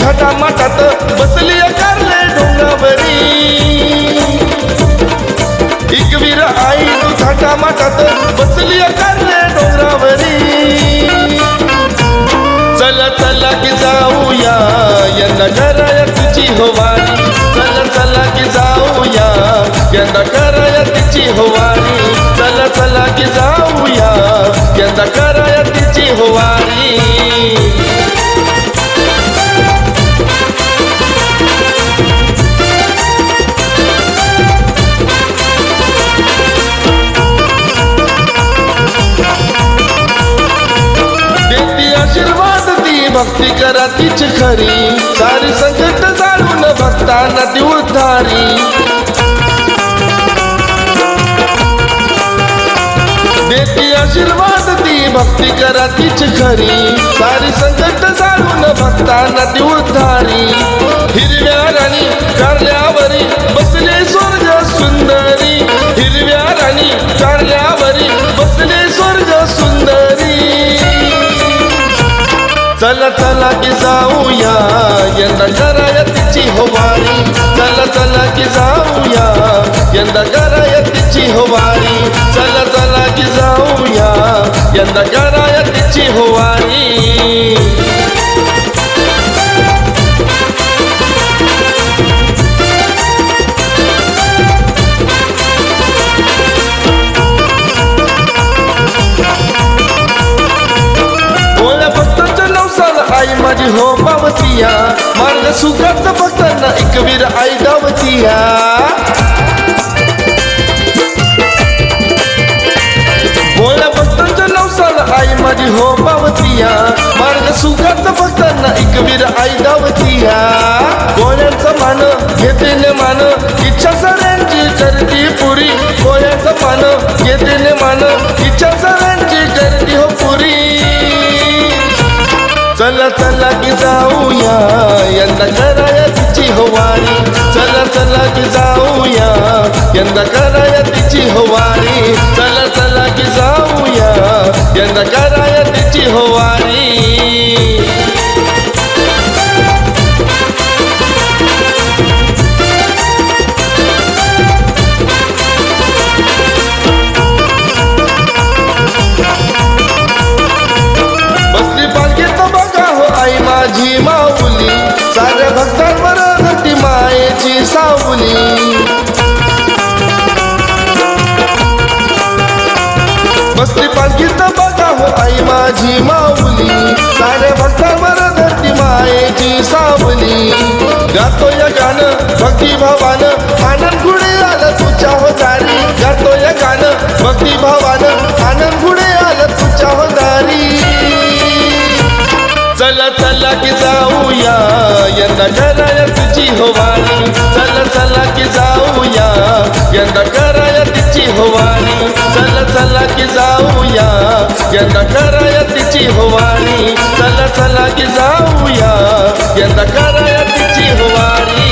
थाटामाटात बसली कारले डोंगरावरी एकवीर आई तू थाटामाटात बसली कारले डोंगरावरी चला चला की जाऊया यंदा कराया तिची होवारी चला चला की जाऊया यंदा कराया तिची होवारी चला चला की जाऊया यंदा कराया तिची होवारी आशीर्वाद ती भक्ती करा तीच खरी सारी संकट जाळून भक्तांना ती उद्धारी देती आशीर्वाद ती भक्ती करा तीच खरी सारी संकट जाळून भक्तांना ती उद्धारी हिरव्या राणी कारल्यावरी बसले स्वर्ग सुंदरी हिरव्या राणी कारल्यावरी बसले स्वर्ग सुंदरी चला चला की जाऊया यंदा कराया तिची होवारी चला चला की जाऊया यंदा कराया तिची होवारी चला चला की जाऊया यंदा कराया तिची होवारी आई माझी हो पावतिया मार्ग सुखाचा भक्तांना एकवीर आई दावतिया भोळ्या भक्तांच्या नवसाला आई माझी हो पावतिया मार्ग सुखाचा भक्तांना एकवीर आई दावतिया भोळ्यांचा मान घेते ने मान इच्छा सगळ्यांची करती पुरी भोळ्यांचा मान घेते ने मान इच्छा सगळ्यांची करती हो पुरी चला चला की जाऊया यंदा कराया तिची होवारी चला चला की जाऊया यंदा कराया तिची होवारी चला चला की जाऊया यंदा कराया तिची होवारी आई माझी माऊली साऱ्या भक्तांवर घटी मायेची सावली बसली पालखीत बघा हो आई माझी माऊली साऱ्या भक्तांवर घटी मायेची सावली गातो या गाणं भक्ती भावानं आनंद पुढे आलं तुझ्या हो दारी गातो या गाणं भक्ती भावानं आनंद पुढे आलं तुझ्या हो दारी चला चला की जाऊया यंदा कराया तिची होवारी चला चला की जाऊया यंदा कराया तिची होवारी चला चला की जाऊया यंदा कराया तिची होवारी चला चला की जाऊया यंदा कराया तिची होवारी